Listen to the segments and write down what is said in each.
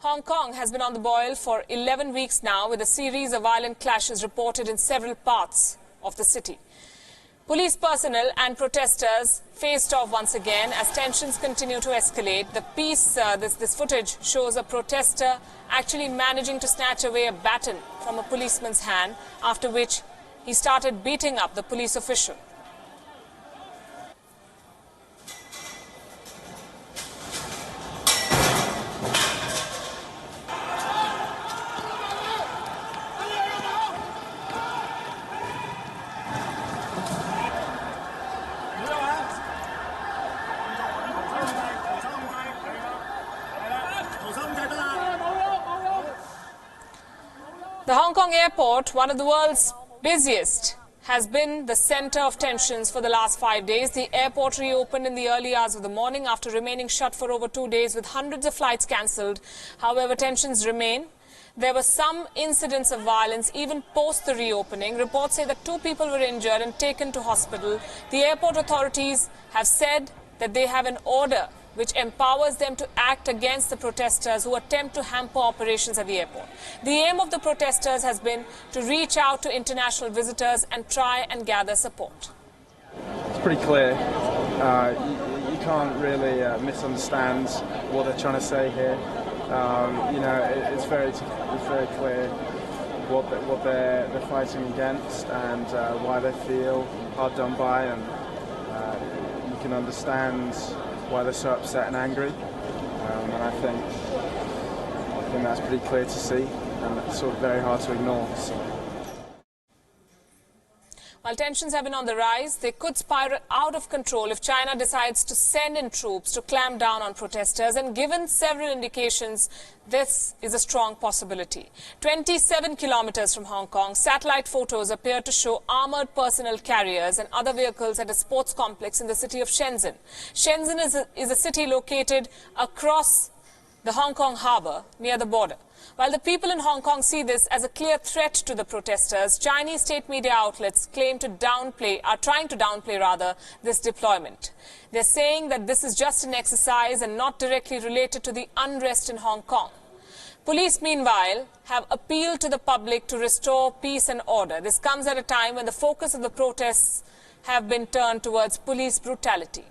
Hong Kong has been on the boil for 11 weeks now, with a series of violent clashes reported in several parts of the city. Police personnel and protesters faced off once again as tensions continue to escalate. This footage shows a protester actually managing to snatch away a baton from a policeman's hand, after which he started beating up the police official. The Hong Kong airport, one of the world's busiest, has been the center of tensions for the last 5 days. The airport reopened in the early hours of the morning after remaining shut for over 2 days with hundreds of flights cancelled. However, tensions remain. There were some incidents of violence even post the reopening. Reports say that 2 people were injured and taken to hospital. The airport authorities have said that they have an order which empowers them to act against the protesters who attempt to hamper operations at the airport. The aim of the protesters has been to reach out to international visitors and try and gather support. It's pretty clear. You can't really misunderstand what they're trying to say here. It's very clear what they're fighting against and why they feel hard done by, and you can understand why they're so upset and angry, and I think that's pretty clear to see, and it's sort of very hard to ignore. So. While tensions have been on the rise, they could spiral out of control if China decides to send in troops to clamp down on protesters, and given several indications, this is a strong possibility. 27 kilometers from Hong Kong, satellite photos appear to show armored personnel carriers and other vehicles at a sports complex in the city of Shenzhen. Shenzhen is a city located across the Hong Kong harbour near the border. While the people in Hong Kong see this as a clear threat to the protesters, Chinese state media outlets are trying to downplay this deployment. They're saying that this is just an exercise and not directly related to the unrest in Hong Kong. Police, meanwhile, have appealed to the public to restore peace and order. This comes at a time when the focus of the protests have been turned towards police brutality.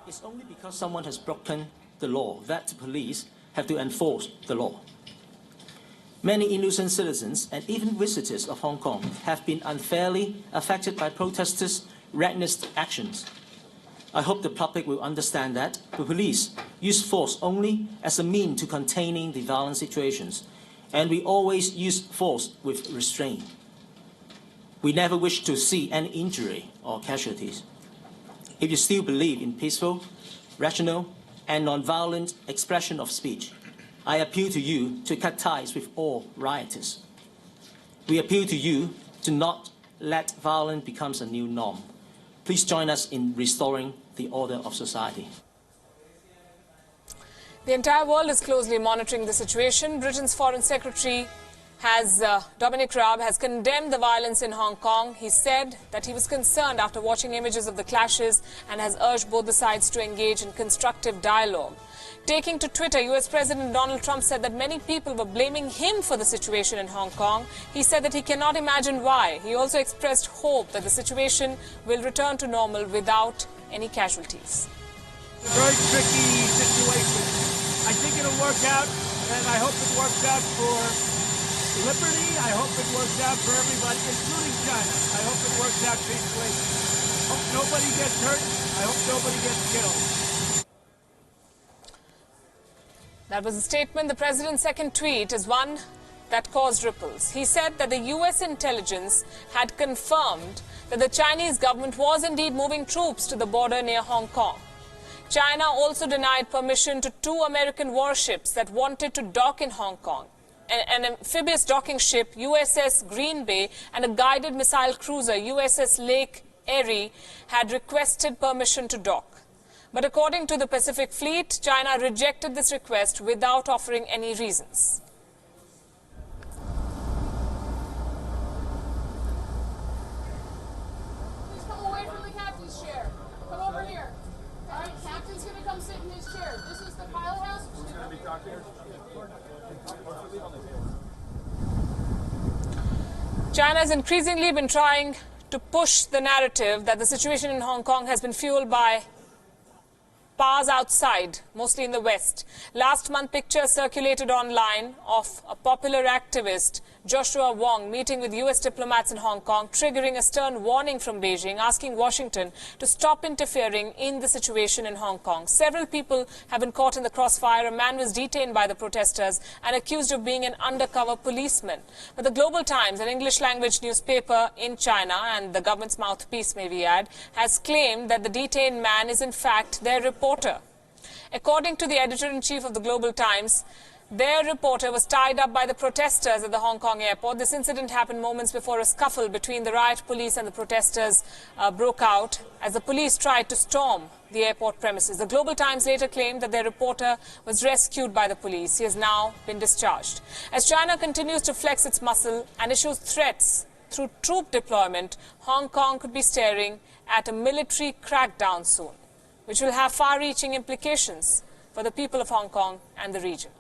It's only because someone has broken the law that the police have to enforce the law. Many innocent citizens and even visitors of Hong Kong have been unfairly affected by protesters' reckless actions. I hope the public will understand that the police use force only as a means to containing the violent situations, and we always use force with restraint. We never wish to see any injury or casualties. If you still believe in peaceful, rational, and non-violent expression of speech, I appeal to you to cut ties with all rioters. We appeal to you to not let violence become a new norm. Please join us in restoring the order of society. The entire world is closely monitoring the situation. Britain's Foreign Secretary Dominic Raab has condemned the violence in Hong Kong. He said that he was concerned after watching images of the clashes and has urged both the sides to engage in constructive dialogue. Taking to Twitter, US President Donald Trump said that many people were blaming him for the situation in Hong Kong. He said that he cannot imagine why. He also expressed hope that the situation will return to normal without any casualties. It's a very tricky situation. I think it'll work out, and I hope it works out for liberty. I hope it works out for everybody, including China. I hope it works out peacefully. Hope nobody gets hurt. I hope nobody gets killed. That was a statement. The president's second tweet is one that caused ripples. He said that the US intelligence had confirmed that the Chinese government was indeed moving troops to the border near Hong Kong. China also denied permission to 2 American warships that wanted to dock in Hong Kong. An amphibious docking ship, USS Green Bay, and a guided missile cruiser, USS Lake Erie, had requested permission to dock. But according to the Pacific Fleet, China rejected this request without offering any reasons. Please come away from the captain's chair. Come over here. All right, captain's going to come sit in his chair. This is the pilot house. Who's going to be talking? China has increasingly been trying to push the narrative that the situation in Hong Kong has been fueled by powers outside, mostly in the West. Last month, pictures circulated online of a popular activist, Joshua Wong, meeting with US diplomats in Hong Kong, triggering a stern warning from Beijing, asking Washington to stop interfering in the situation in Hong Kong. Several people have been caught in the crossfire. A man was detained by the protesters and accused of being an undercover policeman. But the Global Times, an English-language newspaper in China, and the government's mouthpiece, may we add, has claimed that the detained man is in fact their reporter. According to the editor-in-chief of the Global Times, their reporter was tied up by the protesters at the Hong Kong airport. This incident happened moments before a scuffle between the riot police and the protesters broke out as the police tried to storm the airport premises. The Global Times later claimed that their reporter was rescued by the police. He has now been discharged. As China continues to flex its muscle and issues threats through troop deployment, Hong Kong could be staring at a military crackdown soon, which will have far-reaching implications for the people of Hong Kong and the region.